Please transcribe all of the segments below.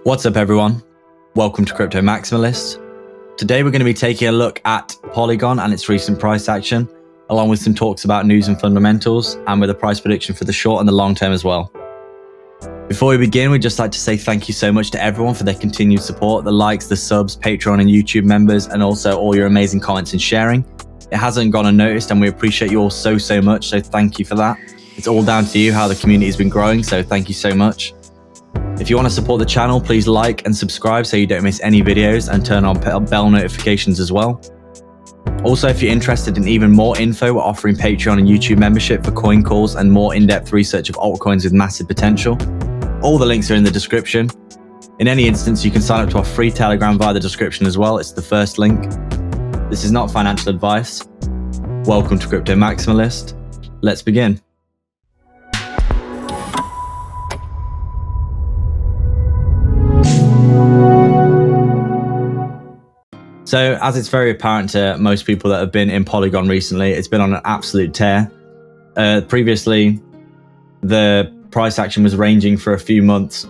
What's up everyone? Welcome to Crypto Maximalist. Today we're going to be taking a look at Polygon and its recent price action, along with some talks about news and fundamentals, and with a price prediction for the short and the long term as well. Before we begin, we'd just like to say thank you so much to everyone for their continued support, the likes, the subs, Patreon and YouTube members, and also all your amazing comments and sharing. It hasn't gone unnoticed and we appreciate you all so much, so thank you for that. It's all down to you how the community has been growing, so thank you so much. If you want to support the channel, please like and subscribe so you don't miss any videos, and turn on bell notifications as well. Also, if you're interested in even more info, we're offering Patreon and YouTube membership for coin calls and more in-depth research of altcoins with massive potential. All the links are in the description. In any instance, you can sign up to our free Telegram via the description as well. It's the first link. This is not financial advice. Welcome to Crypto Maximalist. Let's begin. So, as it's very apparent to most people that have been in Polygon recently, it's been on an absolute tear. Previously, the price action was ranging for a few months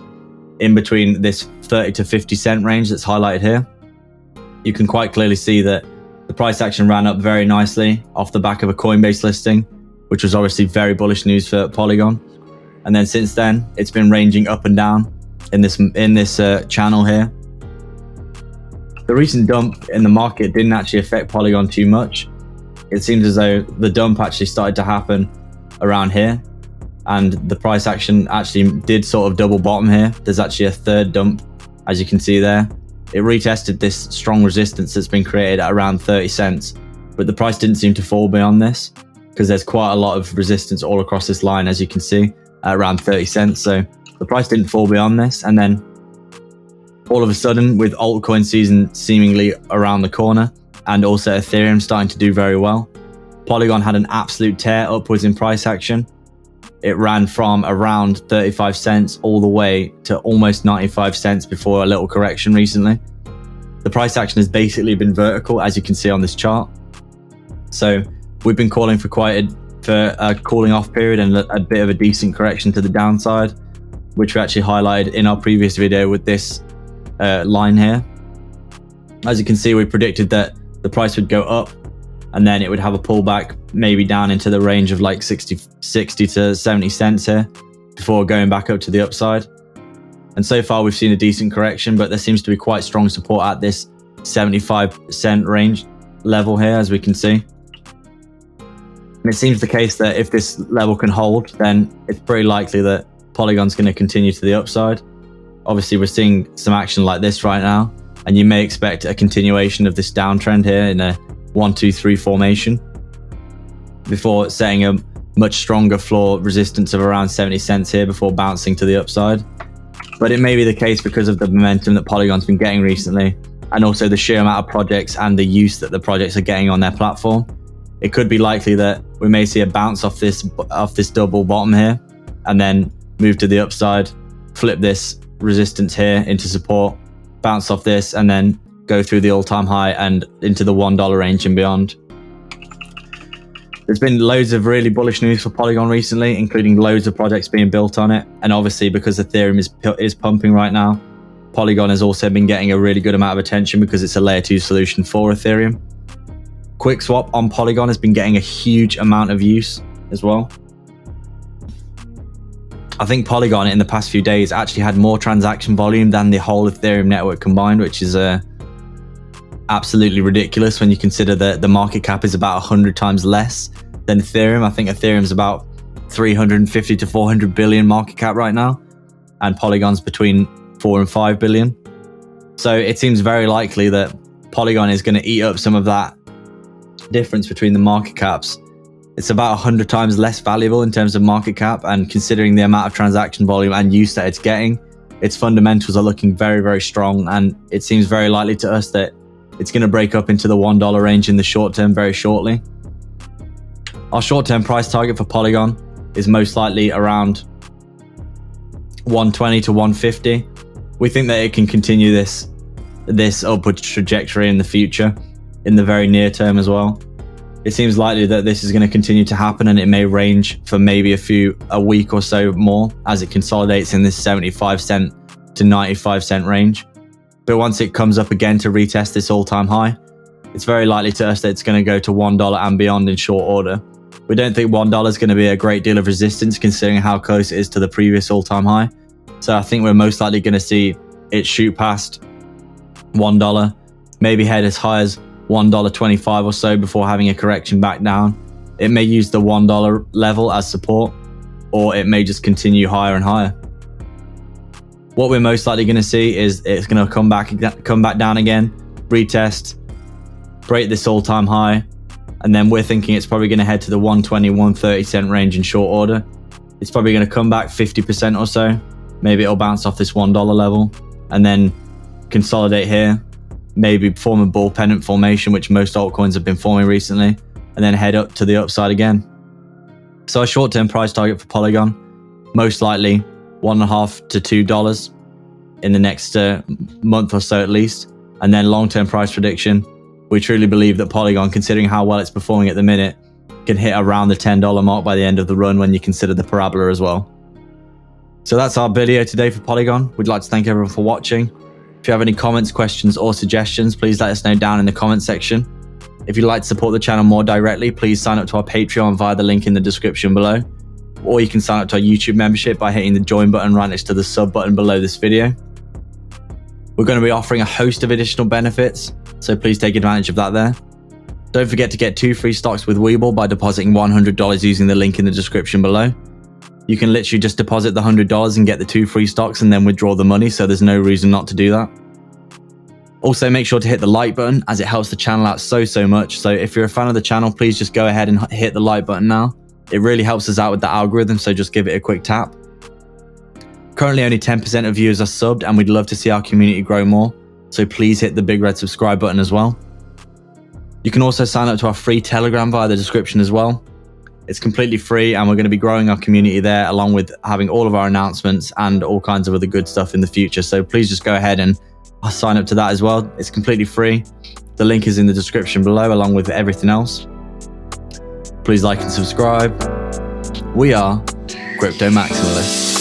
in between this 30 to 50 cent range that's highlighted here. You can quite clearly see that the price action ran up very nicely off the back of a Coinbase listing, which was obviously very bullish news for Polygon. And then since then, it's been ranging up and down in this channel here. The recent dump in the market didn't actually affect Polygon too much. It seems as though the dump actually started to happen around here, and the price action actually did sort of double bottom here. There's actually a third dump, as you can see there. It retested this strong resistance that's been created at around 30 cents, but the price didn't seem to fall beyond this because there's quite a lot of resistance all across this line, as you can see, at around 30 cents. So the price didn't fall beyond this, and then all of a sudden, with altcoin season seemingly around the corner and also Ethereum starting to do very well, Polygon had an absolute tear upwards in price action. It ran from around 35 cents all the way to almost 95 cents before a little correction recently. The price action has basically been vertical, as you can see on this chart. So we've been calling for a cooling off period and a bit of a decent correction to the downside, which we actually highlighted in our previous video with this line here. As you can see, we predicted that the price would go up and then it would have a pullback maybe down into the range of like 60 to 70 cents here before going back up to the upside. And so far we've seen a decent correction, but there seems to be quite strong support at this 75 cent range level here, as we can see. And it seems the case that if this level can hold, then it's pretty likely that Polygon's going to continue to the upside. Obviously, we're seeing some action like this right now, and you may expect a continuation of this downtrend here in a 1, 2, 3 formation before setting a much stronger floor resistance of around 70 cents here before bouncing to the upside. But it may be the case because of the momentum that Polygon's been getting recently, and also the sheer amount of projects and the use that the projects are getting on their platform. It could be likely that we may see a bounce off this double bottom here, and then move to the upside, flip this resistance here into support, bounce off this, and then go through the all-time high and into the $1 range and beyond. There's been loads of really bullish news for Polygon recently, including loads of projects being built on it, and obviously because Ethereum is pumping right now, Polygon has also been getting a really good amount of attention because it's a layer 2 solution for Ethereum. QuickSwap on Polygon has been getting a huge amount of use as well. I think Polygon in the past few days actually had more transaction volume than the whole Ethereum network combined, which is absolutely ridiculous when you consider that the market cap is about 100 times less than Ethereum. I think Ethereum's about 350 to 400 billion market cap right now, and Polygon's between 4 and 5 billion. So it seems very likely that Polygon is going to eat up some of that difference between the market caps. It's about 100 times less valuable in terms of market cap, and considering the amount of transaction volume and use that it's getting, its fundamentals are looking very strong, and it seems very likely to us that it's going to break up into the $1 range in the short term very shortly. Our short-term price target for Polygon is most likely around 120 to 150. We think that it can continue this upward trajectory in the future, in the very near term as well. It seems likely that this is going to continue to happen, and it may range for maybe a week or so more as it consolidates in this 75 cent to 95-cent range. But once it comes up again to retest this all-time high, it's very likely to us that it's going to go to $1 and beyond in short order. We don't think $1 is going to be a great deal of resistance considering how close it is to the previous all-time high. So I think we're most likely going to see it shoot past $1, maybe head as high as $1.25 or so before having a correction back down. It may use the $1 level as support, or it may just continue higher and higher. What we're most likely going to see is it's going to come back down again, retest, break this all-time high, and then we're thinking it's probably going to head to the 120, 130 cent range in short order. It's probably going to come back 50% or so. Maybe it'll bounce off this $1 level and then consolidate here, maybe form a bull pennant formation, which most altcoins have been forming recently, and then head up to the upside again. So a short-term price target for Polygon, most likely $1.5 to $2 in the next month or so at least. And then long-term price prediction, we truly believe that Polygon, considering how well it's performing at the minute, can hit around the $10 mark by the end of the run when you consider the parabola as well. So that's our video today for Polygon. We'd like to thank everyone for watching. If you have any comments, questions, or suggestions, please let us know down in the comment section. If you'd like to support the channel more directly, please sign up to our Patreon via the link in the description below. Or you can sign up to our YouTube membership by hitting the join button right next to the sub button below this video. We're going to be offering a host of additional benefits, so please take advantage of that there. Don't forget to get 2 free stocks with Webull by depositing $100 using the link in the description below. You can literally just deposit the $100 and get the 2 free stocks and then withdraw the money, so there's no reason not to do that. Also, make sure to hit the like button as it helps the channel out so much. So if you're a fan of the channel, please just go ahead and hit the like button now. It really helps us out with the algorithm, so just give it a quick tap. Currently only 10% of viewers are subbed, and we'd love to see our community grow more, so please hit the big red subscribe button as well. You can also sign up to our free Telegram via the description as well. It's completely free, and we're going to be growing our community there along with having all of our announcements and all kinds of other good stuff in the future. So please just go ahead and sign up to that as well. It's completely free. The link is in the description below along with everything else. Please like and subscribe. We are Crypto Maximalists.